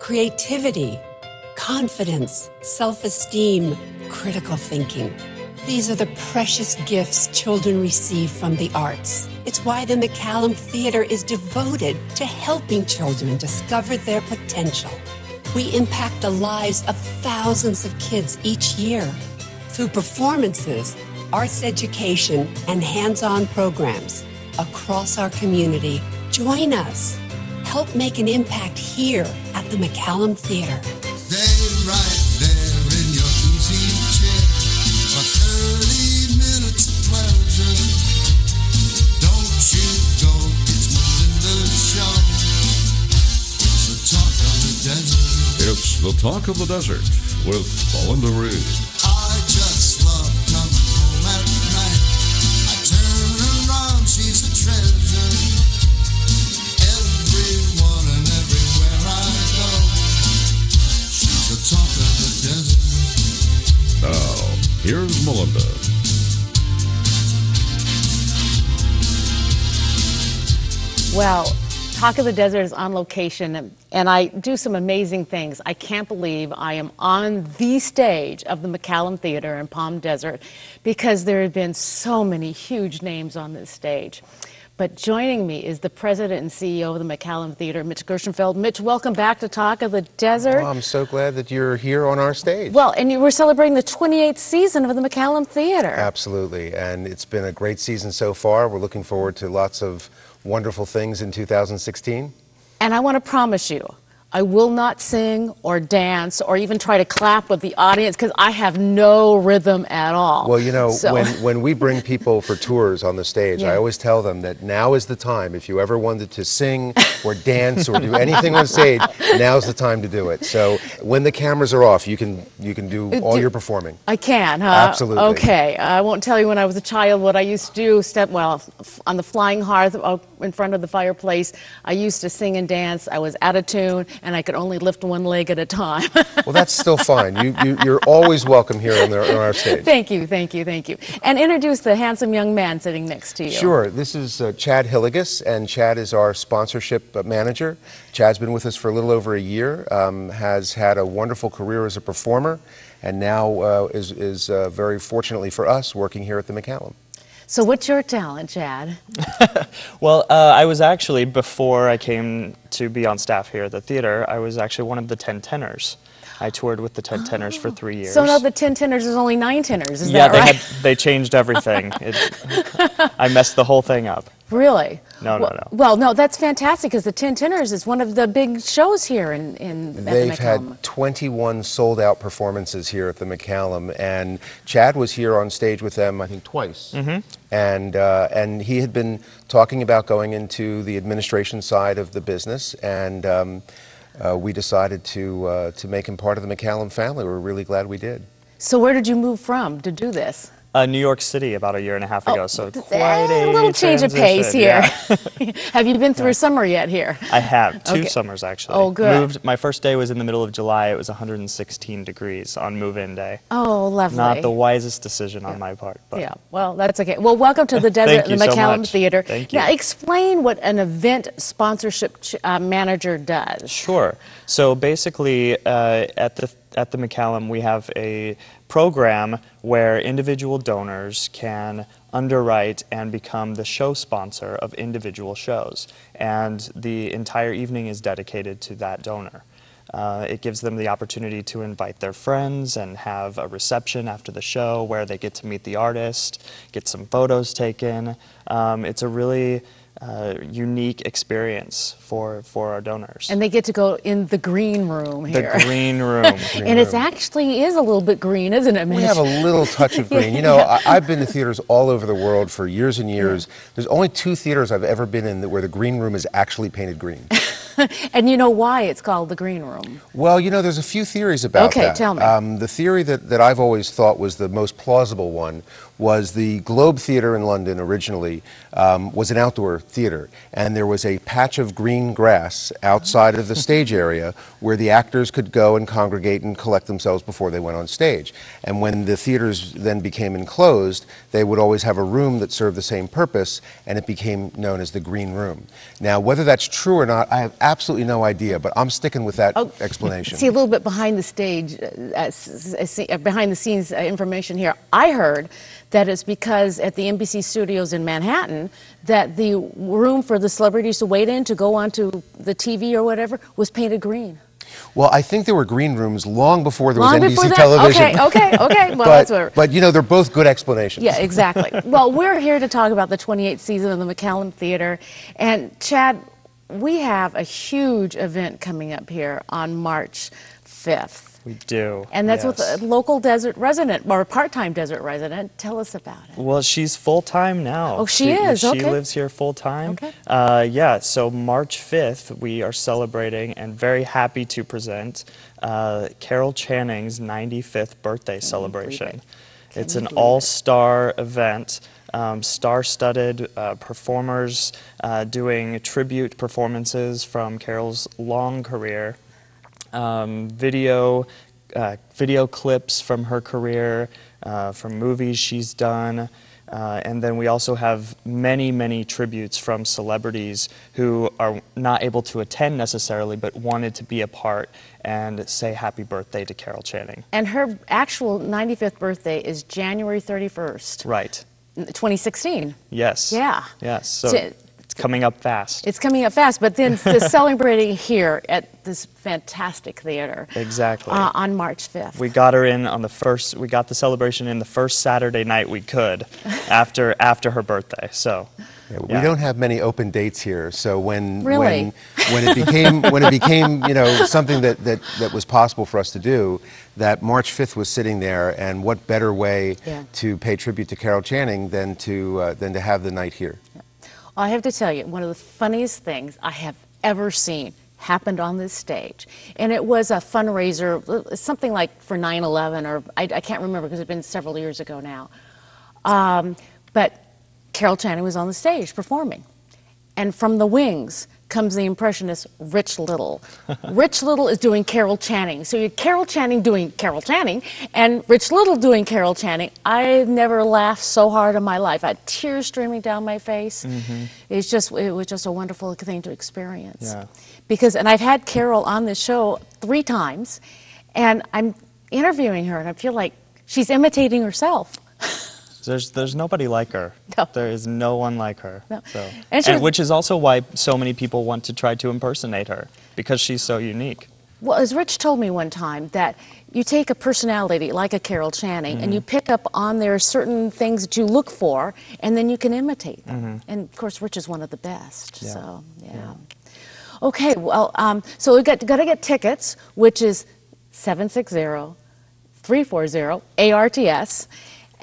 creativity, confidence, self-esteem, critical thinking. These are the precious gifts children receive from the arts. It's why the McCallum Theater is devoted to helping children discover their potential. We impact the lives of thousands of kids each year through performances, arts education, and hands-on programs across our community. Join us. Help make an impact here at the McCallum Theater. Stay right there in your easy chair for 30 minutes of pleasure. Don't you go, it's Melinda's show. It's the talk of the desert. It's the talk of the desert with Melinda Reed. I just love coming home at night. I turn around, she's a treasure. Everyone and everywhere I go, she's the talk of the desert. Now, here's Melinda. Well, Talk of the Desert is on location, and I do some amazing things. I can't believe I am on the stage of the McCallum Theater in Palm Desert because there have been so many huge names on this stage. But joining me is the president and CEO of the McCallum Theater, Mitch Gershenfeld. Mitch, welcome back to Talk of the Desert. Well, I'm so glad that you're here on our stage. Well, and you were celebrating the 28th season of the McCallum Theater. Absolutely, and it's been a great season so far. We're looking forward to lots of wonderful things in 2016. And I want to promise you, I will not sing or dance or even try to clap with the audience because I have no rhythm at all. Well, you know, when we bring people for tours on the stage, I always tell them that now is the time. If you ever wanted to sing or dance or do anything on stage, now's the time to do it. So when the cameras are off, you can do all your performing. I can, huh? Absolutely. Okay. I won't tell you when I was a child what I used to do. On the flying hearth in front of the fireplace, I used to sing and dance. I was out of tune, and I could only lift one leg at a time. Well, that's still fine. You're always welcome here on our stage. Thank you, thank you, thank you. And introduce the handsome young man sitting next to you. Sure. This is Chad Hilligus, and Chad is our sponsorship manager. Chad's been with us for a little over a year, has had a wonderful career as a performer, and now is very fortunately for us working here at the McCallum. So what's your talent, Chad? Well, I was actually, before I came to be on staff here at the theater, I was actually one of the 10 tenors. I toured with the 10 tenors for 3 years. So now the 10 tenors is only 9 tenors, is that right? Yeah, they changed everything. I messed the whole thing up. Really? No. Well, no, that's fantastic because the 10 Tenors is one of the big shows here at the McCallum. They've had 21 sold-out performances here at the McCallum, and Chad was here on stage with them, I think, twice. And he had been talking about going into the administration side of the business, and we decided to make him part of the McCallum family. We're really glad we did. So where did you move from to do this? New York City about 1.5 years ago, so quite a little change of pace here. Yeah. Have you been through a summer yet here? I have, 2 summers actually. Oh, good. My first day was in the middle of July. It was 116 degrees on move-in day. Oh, lovely. Not the wisest decision on my part. But. Yeah, well, that's okay. Well, welcome to the Desert, the McCallum Theater. Thank you. Now, explain what an event sponsorship manager does. Sure. So basically, at the McCallum, we have a program where individual donors can underwrite and become the show sponsor of individual shows. And the entire evening is dedicated to that donor. It gives them the opportunity to invite their friends and have a reception after the show where they get to meet the artist, get some photos taken. It's a really unique experience for our donors. And they get to go in the green room here. The green room. And it actually is a little bit green, isn't it, Mitch? We have a little touch of green. You know, I've been to theaters all over the world for years and years. There's only 2 theaters I've ever been in where the green room is actually painted green. And you know why it's called the green room? Well, you know, there's a few theories about that. Okay, tell me. The theory that I've always thought was the most plausible one was the Globe Theatre in London originally was an outdoor theatre, and there was a patch of green grass outside of the stage area where the actors could go and congregate and collect themselves before they went on stage. And when the theaters then became enclosed, they would always have a room that served the same purpose, and it became known as the Green Room. Now, whether that's true or not, I have absolutely no idea, but I'm sticking with that explanation. See, a little bit behind the stage, behind the scenes information here. I heard that it's because at the NBC studios in Manhattan, that the room for the celebrities to wait in to go onto the TV or whatever was painted green. Well, I think there were green rooms long before there Long was before NBC that? television. Okay. Well, that's what. But you know, they're both good explanations. Yeah, exactly. Well, we're here to talk about the 28th season of the McCallum Theater. And Chad, we have a huge event coming up here on March 5th. We do. And that's yes. with a local desert resident, or part-time desert resident. Tell us about it. Well, she's full-time now. Oh, she is? She Okay. lives here full-time. Okay. Yeah, so March 5th, we are celebrating and very happy to present Carol Channing's 95th birthday celebration. It's an all-star event, star-studded performers doing tribute performances from Carol's long career. Video clips from her career, from movies she's done, and then we also have many tributes from celebrities who are not able to attend necessarily, but wanted to be a part and say happy birthday to Carol Channing. And her actual 95th birthday is January 31st, Right. 2016. Yes. Yeah. Yes. So So- it's coming up fast. It's coming up fast, but then the celebrating here at this fantastic theater. Exactly. On March 5th. We got her in on the first. We got the celebration in the first Saturday night we could, after her birthday. So, Yeah, we yeah. don't have many open dates here, so when Really? when it became you know, something that was possible for us to do, that March 5th was sitting there, and what better way Yeah. to pay tribute to Carol Channing than to have the night here. I have to tell you, one of the funniest things I have ever seen happened on this stage. And it was a fundraiser, something like for 9/11, or I can't remember because it's been several years ago now. But Carol Channing was on the stage performing. And from the wings comes the impressionist Rich Little. Rich Little is doing Carol Channing. So you had Carol Channing doing Carol Channing and Rich Little doing Carol Channing. I've never laughed so hard in my life. I had tears streaming down my face. It was just a wonderful thing to experience. Yeah. And I've had Carol on this show 3 times, and I'm interviewing her, and I feel like she's imitating herself. There's nobody like her. No. There is no one like her. No. So. And she was- which is also why so many people want to try to impersonate her, because she's so unique. Well, as Rich told me one time, that you take a personality like a Carol Channing and you pick up on there certain things that you look for, and then you can imitate them. And of course, Rich is one of the best. Yeah. So, yeah. Okay, well, so we've got to get tickets, which is 760-340-ARTS.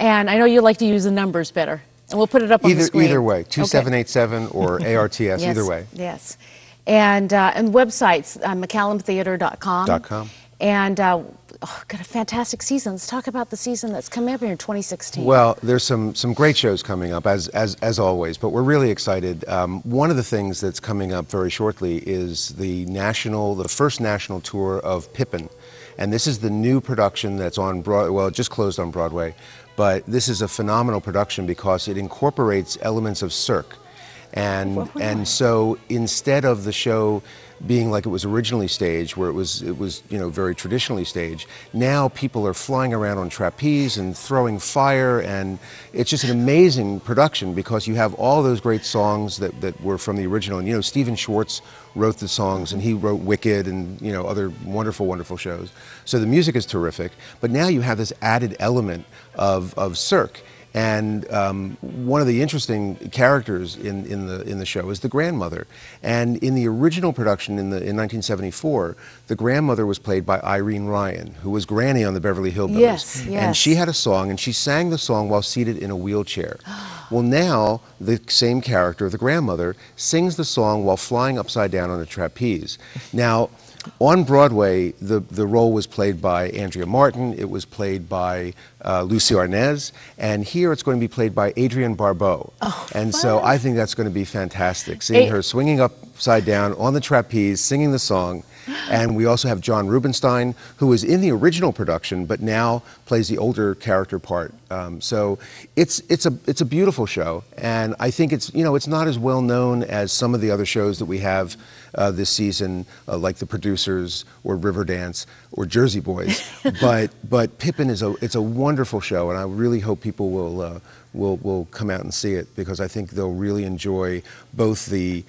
And I know you like to use the numbers better. And we'll put it up on the screen. Either way, 2787 or ARTS, Yes, either way. Yes. And websites, McCallumtheater.com. .com. And got a fantastic season. Let's talk about the season that's coming up here in 2016. Well, there's some great shows coming up, as always, but we're really excited. One of the things that's coming up very shortly is the first national tour of Pippin. And this is the new production that's on Broadway. Well, it just closed on Broadway, but this is a phenomenal production because it incorporates elements of Cirque. And so instead of the show being like it was originally staged, where it was very traditionally staged, now people are flying around on trapeze and throwing fire, and it's just an amazing production because you have all those great songs that were from the original. And Stephen Schwartz wrote the songs, and he wrote Wicked and other wonderful shows. So the music is terrific, but now you have this added element of Cirque. And one of the interesting characters in the show is the grandmother. And in the original production in 1974, the grandmother was played by Irene Ryan, who was Granny on the Beverly Hillbillies. Yes. And she had a song, and she sang the song while seated in a wheelchair. Well, now the same character, the grandmother, sings the song while flying upside down on a trapeze. Now, On Broadway, the role was played by Andrea Martin, it was played by Lucy Arnaz, and here it's going to be played by Adrienne Barbeau. And so I think that's going to be fantastic, seeing her swinging upside down on the trapeze, singing the song. And we also have John Rubinstein, who was in the original production, but now plays the older character part. So it's a beautiful show, and I think it's not as well known as some of the other shows that we have this season, like The Producers or Riverdance or Jersey Boys. but Pippin it's a wonderful show, and I really hope people will come out and see it, because I think they'll really enjoy both the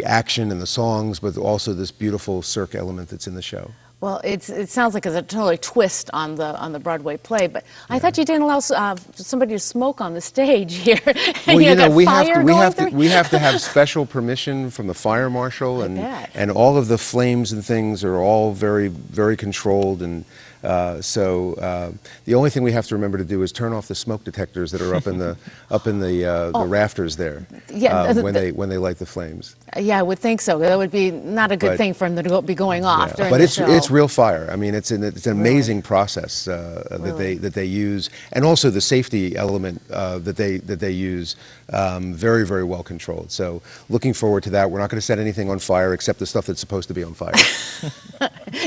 action and the songs, but also this beautiful cirque element that's in the show. Well, it sounds like it's a totally twist on the Broadway play, but I thought you didn't allow somebody to smoke on the stage here. Well, we have to have special permission from the fire marshal, and all of the flames and things are all very, very controlled, and so the only thing we have to remember to do is turn off the smoke detectors that are up in the rafters there when they light the flames. Yeah, I would think so. That would be not a good thing for them to be going off during the show. But it's real fire. I mean, it's an amazing process that they use, and also the safety element that they use, very, very well controlled. So looking forward to that. We're not going to set anything on fire except the stuff that's supposed to be on fire.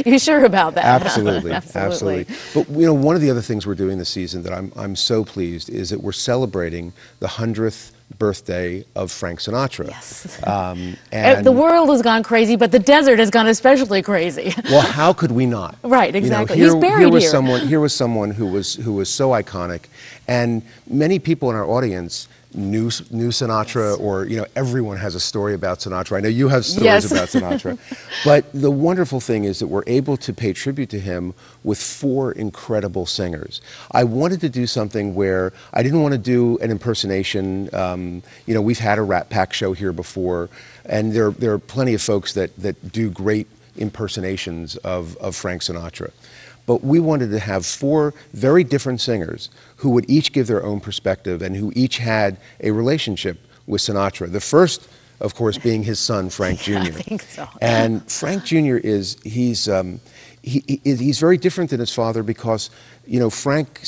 You sure about that? Absolutely, absolutely. But one of the other things we're doing this season that I'm so pleased is that we're celebrating the 100th birthday of Frank Sinatra. Yes. And the world has gone crazy, but the desert has gone especially crazy. Well, how could we not? Right, exactly. He's buried here. Here was someone who was so iconic, and many people in our audience knew Sinatra, or everyone has a story about Sinatra. I know you have stories about Sinatra. But the wonderful thing is that we're able to pay tribute to him with 4 incredible singers. I wanted to do something where I didn't want to do an impersonation. We've had a Rat Pack show here before, and there are plenty of folks that do great impersonations of Frank Sinatra. But we wanted to have 4 very different singers who would each give their own perspective and who each had a relationship with Sinatra. The first, of course, being his son, Frank Jr. I think so. And Frank Jr. he's very different than his father, because Frank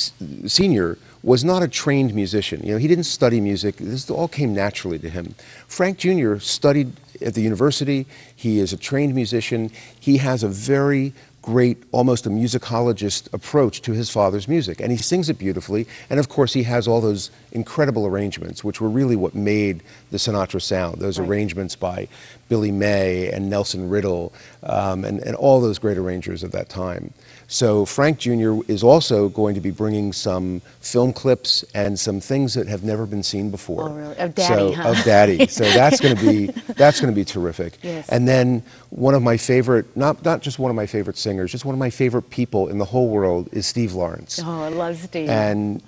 Sr. was not a trained musician. He didn't study music. This all came naturally to him. Frank Jr. studied at the university. He is a trained musician. He has a very great, almost a musicologist approach to his father's music, and he sings it beautifully, and of course he has all those incredible arrangements, which were really what made the Sinatra sound, those arrangements by Billy May and Nelson Riddle, and all those great arrangers of that time. So Frank Jr. is also going to be bringing some film clips and some things that have never been seen before. Oh, really? Of Daddy, huh? Of Daddy. So that's going to be terrific. Yes. And then one of my favorite, not just one of my favorite singers, just one of my favorite people in the whole world is Steve Lawrence. Oh, I love Steve. And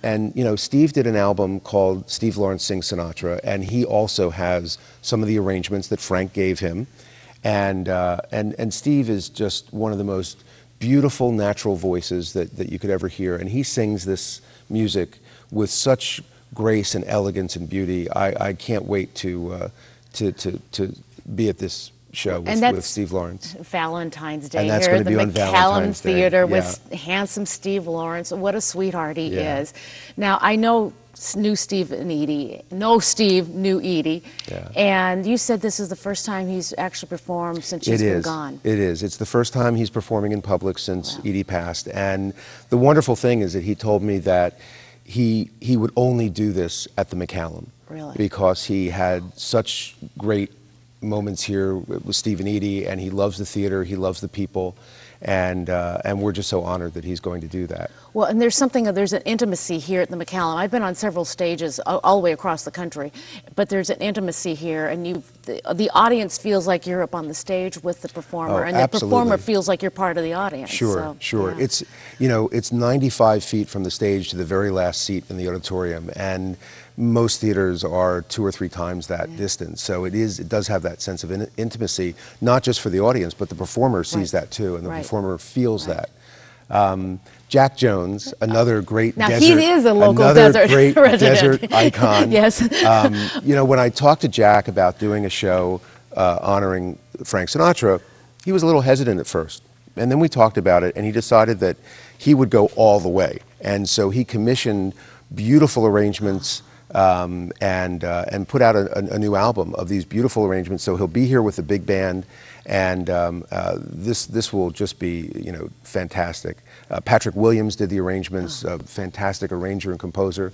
Steve did an album called Steve Lawrence Sings Sinatra, and he also has some of the arrangements that Frank gave him. And Steve is just one of the most beautiful natural voices that you could ever hear, and he sings this music with such grace and elegance and beauty. I can't wait to be at this show with Steve Lawrence. Valentine's Day And that's here going at to the be on McCallum Valentine's Day. Theater Yeah. with handsome Steve Lawrence. What a sweetheart he is. Now, I know knew Steve and Edie. No, Steve knew Edie. Yeah. And you said this is the first time he's actually performed since she's been gone. It is. It's the first time he's performing in public since Edie passed. And the wonderful thing is that he told me that he would only do this at the McCallum. Really? Because he had such great moments here with Steve and Edie, and he loves the theater, he loves the people, and we're just so honored that he's going to do that. Well, and there's an intimacy here at the McCallum. I've been on several stages all the way across the country, but there's an intimacy here, and the audience feels like you're up on the stage with the performer, and the performer feels like you're part of the audience. Sure, sure. Yeah. It's 95 feet from the stage to the very last seat in the auditorium, and most theaters are 2 or 3 times that distance. So it does have that sense of intimacy, not just for the audience, but the performer sees that too, and the performer feels that. Jack Jones, another great he is a local desert great resident. desert icon. Yes. When I talked to Jack about doing a show honoring Frank Sinatra, he was a little hesitant at first. And then we talked about it, and he decided that he would go all the way. And so he commissioned beautiful arrangements and put out a new album of these beautiful arrangements. So he'll be here with the big band, and this will just be, you know, fantastic. Patrick Williams did the arrangements, a fantastic arranger and composer.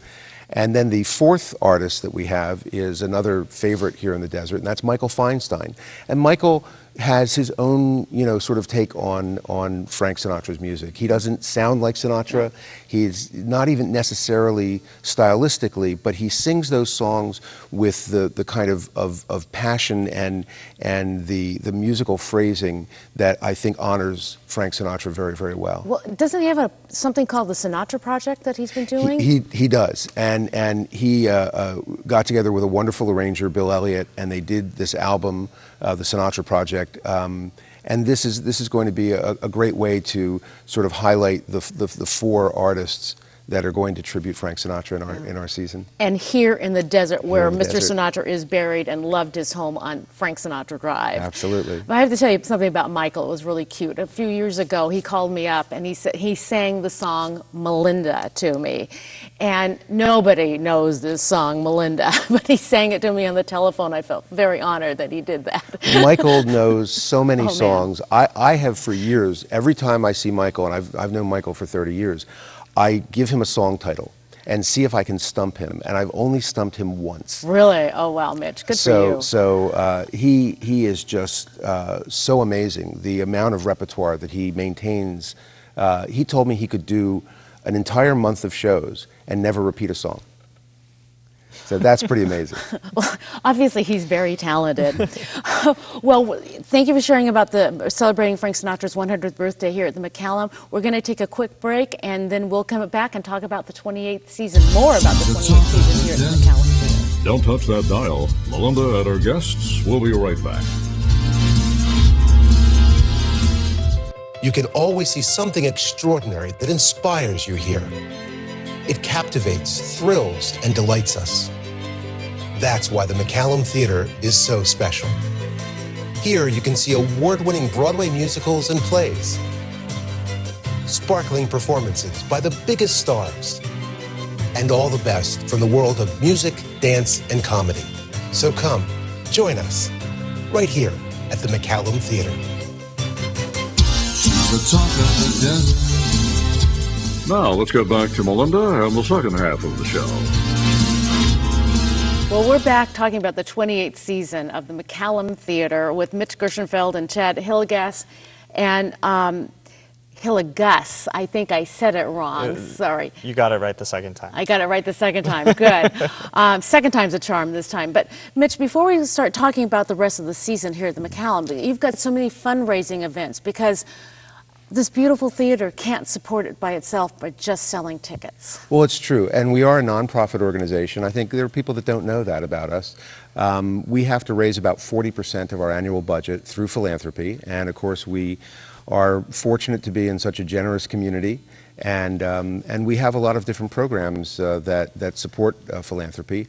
And then the fourth artist that we have is another favorite here in the desert, and that's Michael Feinstein. And Michael has his own, you know, sort of take on Frank Sinatra's music. He doesn't sound like Sinatra. He's not even necessarily stylistically, but he sings those songs with the kind of passion and the musical phrasing that I think honors Frank Sinatra very, very well. Well, doesn't he have something called the Sinatra Project that he's been doing? He does, and he got together with a wonderful arranger, Bill Elliott, and they did this album, the Sinatra Project. And this is going to be a great way to sort of highlight the four artists that are going to tribute Frank Sinatra in our season. And here in the desert, where in the Mr. desert. Sinatra is buried and loved his home on Frank Sinatra Drive. Absolutely. But I have to tell you something about Michael. It was really cute. A few years ago, he called me up and he sang the song Melinda to me. And nobody knows this song, Melinda, but he sang it to me on the telephone. I felt very honored that he did that. Michael knows so many man. songs. I have for years, every time I see Michael, and I've known Michael for 30 years, I give him a song title and see if I can stump him. And I've only stumped him once. Really? Oh, wow, Mitch. Good for you. So he is just so amazing. The amount of repertoire that he maintains. He told me he could do an entire month of shows and never repeat a song. So that's pretty amazing. Well, obviously, he's very talented. Well, thank you for sharing about celebrating Frank Sinatra's 100th birthday here at the McCallum. We're going to take a quick break, and then we'll come back and talk about the 28th season, more about the 28th season here at the McCallum. Don't touch that dial. Melinda and her guests will be right back. You can always see something extraordinary that inspires you here. It captivates, thrills, and delights us. That's why the McCallum Theater is so special. Here you can see award-winning Broadway musicals and plays, sparkling performances by the biggest stars, and all the best from the world of music, dance, and comedy. So come, join us, right here at the McCallum Theater. She's the talk of the desert. Now, let's get back to Melinda and the second half of the show. Well, we're back talking about the 28th season of the McCallum Theater with Mitch Gershenfeld and Chad Hillegas and Hillegas. I think I said it wrong. Sorry. You got it right the second time. I got it right the second time. Good. Second time's a charm this time. But, Mitch, before we start talking about the rest of the season here at the McCallum, you've got so many fundraising events because this beautiful theater can't support it by itself by just selling tickets. Well, it's true, and we are a nonprofit organization. I think there are people that don't know that about us. We have to raise about 40% of our annual budget through philanthropy, and of course we are fortunate to be in such a generous community, and we have a lot of different programs that support philanthropy.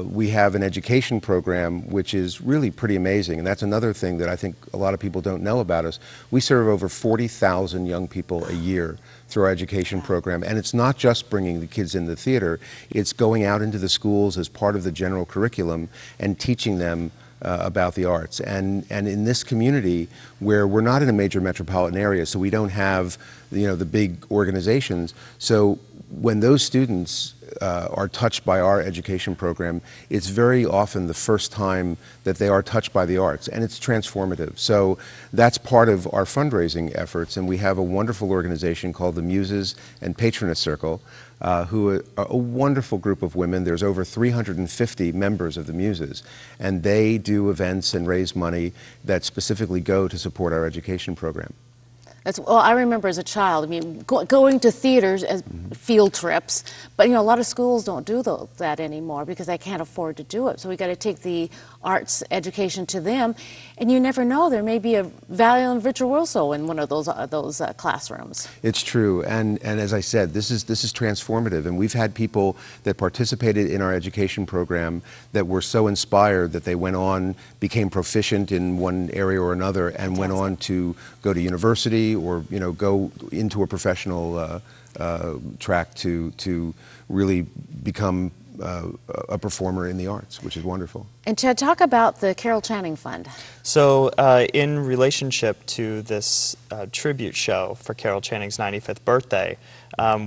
We have an education program which is really pretty amazing, and that's another thing that I think a lot of people don't know about us. We serve over 40,000 young people a year through our education program, and it's not just bringing the kids in the theater, it's going out into the schools as part of the general curriculum and teaching them about the arts. And in this community where we're not in a major metropolitan area, so we don't have the big organizations, so when those students are touched by our education program, it's very often the first time that they are touched by the arts, and it's transformative. So that's part of our fundraising efforts, and we have a wonderful organization called the Muses and Patroness Circle, who are a wonderful group of women. There's over 350 members of the Muses, and they do events and raise money that specifically go to support our education program. Well, I remember as a child, I mean, going to theaters as field trips, but a lot of schools don't do that anymore because they can't afford to do it. So we got to take the arts education to them, and you never know, there may be a valiant virtuoso in one of those classrooms. It's true, and as I said, this is transformative, and we've had people that participated in our education program that were so inspired that they went on, became proficient in one area or another, and went on to go to university or go into a professional track to really become a performer in the arts, which is wonderful. And Chad, talk about the Carol Channing Fund. So in relationship to this tribute show for Carol Channing's 95th birthday,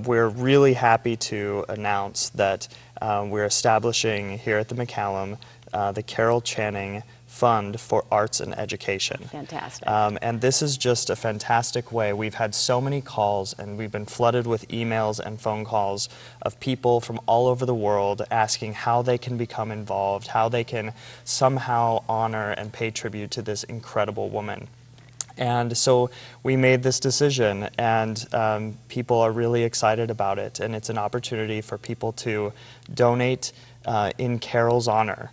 we're really happy to announce that we're establishing here at the McCallum the Carol Channing Fund for Arts and Education. Fantastic. And this is just a fantastic way. We've had so many calls, and we've been flooded with emails and phone calls of people from all over the world asking how they can become involved, how they can somehow honor and pay tribute to this incredible woman. And so we made this decision, and people are really excited about it, and it's an opportunity for people to donate in Carol's honor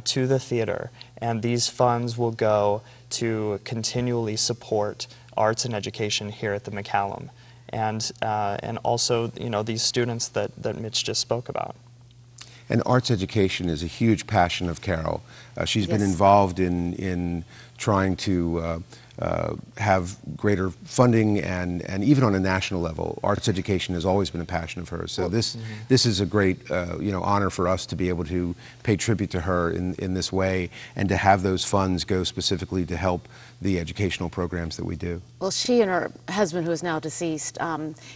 to the theater, and these funds will go to continually support arts and education here at the McCallum, and also these students that Mitch just spoke about. And arts education is a huge passion of Carol. She's been involved in trying to have greater funding, and even on a national level, arts education has always been a passion of hers. So this is a great honor for us to be able to pay tribute to her in this way, and to have those funds go specifically to help the educational programs that we do. Well, she and her husband, who is now deceased,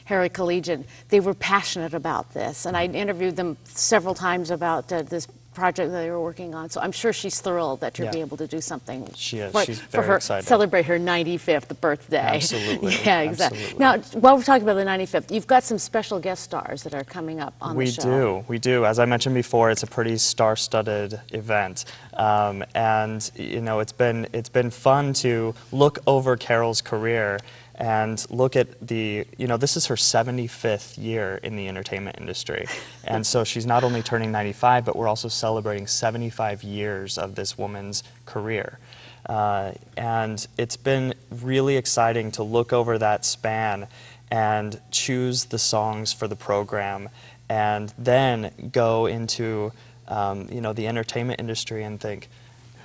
Harry Collegian, they were passionate about this, and I interviewed them several times about this project that they were working on. So I'm sure she's thrilled that you'll be able to do something. She is. She's for very her, excited. Celebrate her 95th birthday. Absolutely. Yeah, exactly. Absolutely. Now, while we're talking about the 95th, you've got some special guest stars that are coming up on the show. We do. As I mentioned before, it's a pretty star-studded event, and it's been fun to look over Carol's career and look at this is her 75th year in the entertainment industry. And so she's not only turning 95, but we're also celebrating 75 years of this woman's career. And it's been really exciting to look over that span and choose the songs for the program, and then go into the entertainment industry and think,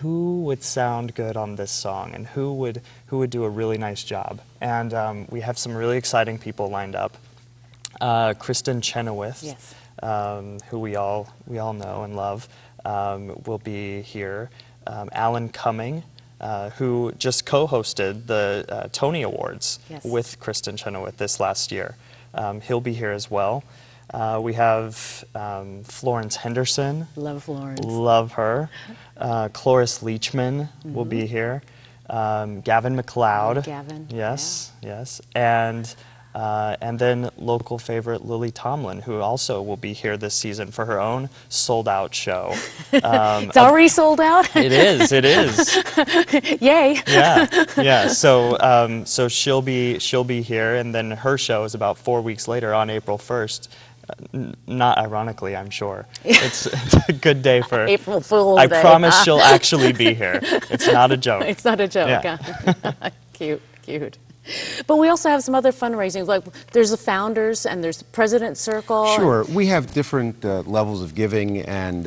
who would sound good on this song, and who would do a really nice job. And we have some really exciting people lined up. Kristen Chenoweth, yes, who we all know and love, will be here. Alan Cumming, who just co-hosted the Tony Awards with Kristen Chenoweth this last year. He'll be here as well. We have Florence Henderson. Love Florence. Love her. Cloris Leachman will be here. Gavin MacLeod. Gavin. Yes, yes. And then local favorite Lily Tomlin, who also will be here this season for her own sold-out show. It's already sold out? It is. Yay. Yeah. So she'll be here, and then her show is about 4 weeks later on April 1st. Not ironically, I'm sure. It's a good day for April Fool's I Day. promise she'll actually be here. It's not a joke. It's not a joke. Yeah. Cute. But we also have some other fundraising, like there's the Founders and there's the President's Circle. Sure, we have different levels of giving, and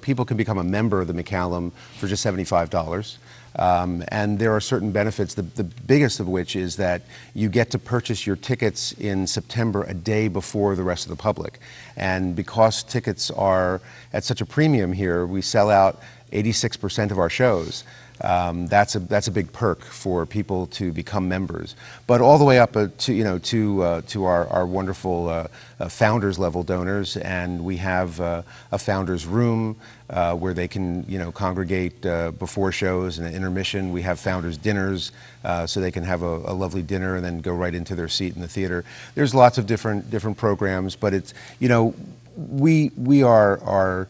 people can become a member of the McCallum for just $75. And there are certain benefits, the biggest of which is that you get to purchase your tickets in September a day before the rest of the public. And because tickets are at such a premium here, we sell out 86% of our shows. That's a big perk for people to become members, but all the way up to our wonderful founders level donors, and we have a founders room where they can congregate before shows and an intermission. We have founders dinners so they can have a lovely dinner and then go right into their seat in the theater. There's lots of different programs, but it's we are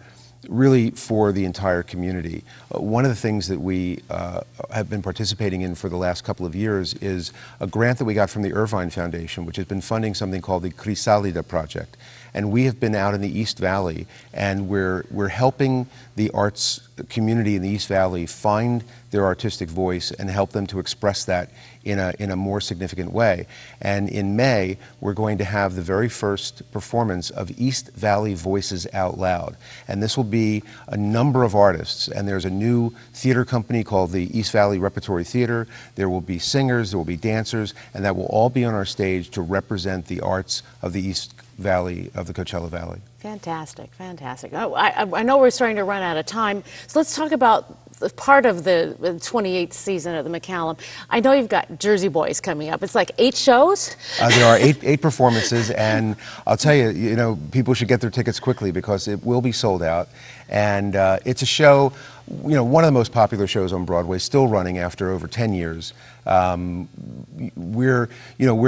really for the entire community. One of the things that we have been participating in for the last couple of years is a grant that we got from the Irvine Foundation, which has been funding something called the Chrysalida Project. And we have been out in the East Valley, and we're helping the arts community in the East Valley find their artistic voice and help them to express that in a more significant way. And in May, we're going to have the very first performance of East Valley Voices Out Loud. And this will be a number of artists, and there's a new theater company called the East Valley Repertory Theater. There will be singers, there will be dancers, and that will all be on our stage to represent the arts of the East Valley, of the Coachella Valley. Fantastic, fantastic. Oh, I know we're starting to run out of time, so let's talk about part of the 28th season of the McCallum. I know you've got Jersey Boys coming up. It's like 8 shows? There are eight performances, and I'll tell you, you know, people should get their tickets quickly because it will be sold out. And it's a show, you know, one of the most popular shows on Broadway, still running after over 10 years. We're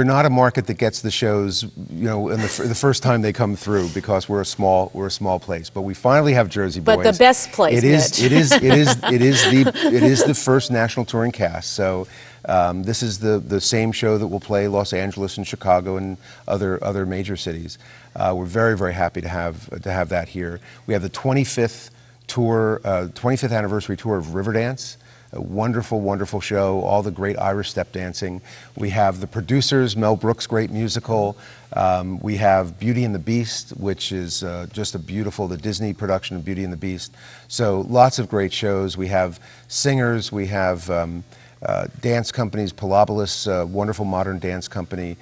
not a market that gets the shows, you know, in the first time they come through because we're a small place. But we finally have Jersey Boys. But the best place. It is the first national touring cast. So this is the same show that will play Los Angeles and Chicago and other major cities. We're very, very happy to have that here. We have the 25th anniversary tour of Riverdance. A wonderful, wonderful show, all the great Irish step dancing. We have The Producers, Mel Brooks' great musical. We have Beauty and the Beast, which is just the Disney production of Beauty and the Beast. So lots of great shows. We have singers, we have dance companies, Pilobolus, a wonderful modern dance company.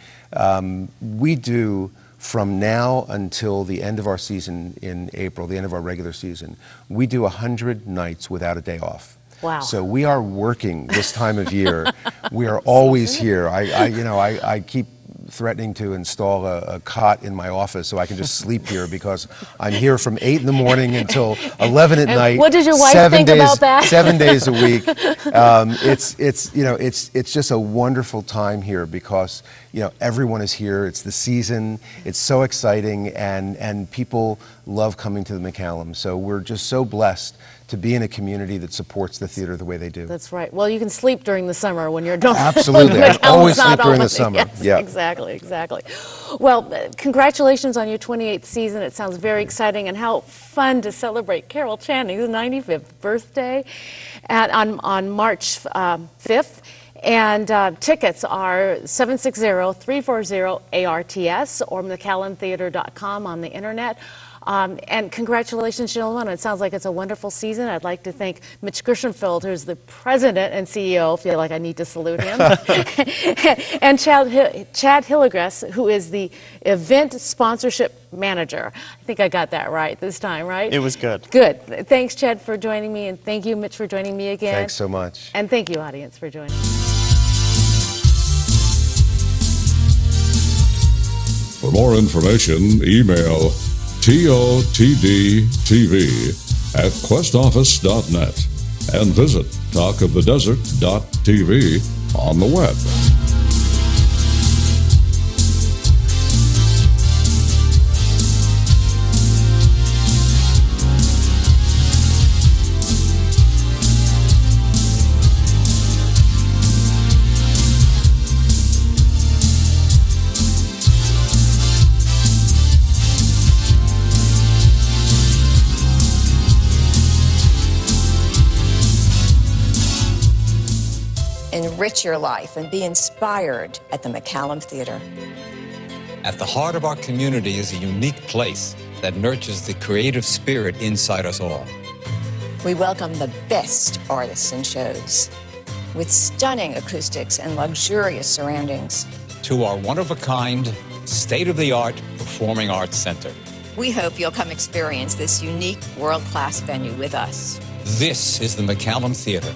We do, from now until the end of our season in April, the end of our regular season, we do 100 nights without a day off. Wow. So we are working this time of year. We are always here. I keep threatening to install a cot in my office so I can just sleep here because I'm here from 8 in the morning until 11 at night. What does your wife think about that? 7 days a week. It's just a wonderful time here because, you know, everyone is here. It's the season. It's so exciting, and people love coming to the McCallum. So we're just so blessed to be in a community that supports the theater the way they do. That's right. Well, you can sleep during the summer when you're done. Absolutely. I always sleep during the summer. Yes, yeah. Exactly. Well, congratulations on your 28th season. It sounds very exciting, and how fun to celebrate Carol Channing's 95th birthday on March 5th. And tickets are 760-340-ARTS or McCallumtheater.com on the internet. And congratulations, gentlemen. It sounds like it's a wonderful season. I'd like to thank Mitch Gershenfeld, who's the president and CEO. I feel like I need to salute him. And Chad Hilligress, who is the event sponsorship manager. I think I got that right this time, right? It was good. Good. Thanks, Chad, for joining me, and thank you, Mitch, for joining me again. Thanks so much. And thank you, audience, for joining me. For more information, email TOTDTV@questoffice.net and visit talkofthedesert.tv on the web. Enrich your life and be inspired at the McCallum Theater. At the heart of our community is a unique place that nurtures the creative spirit inside us all. We welcome the best artists and shows with stunning acoustics and luxurious surroundings. To our one-of-a-kind, state-of-the-art performing arts center. We hope you'll come experience this unique world-class venue with us. This is the McCallum Theater.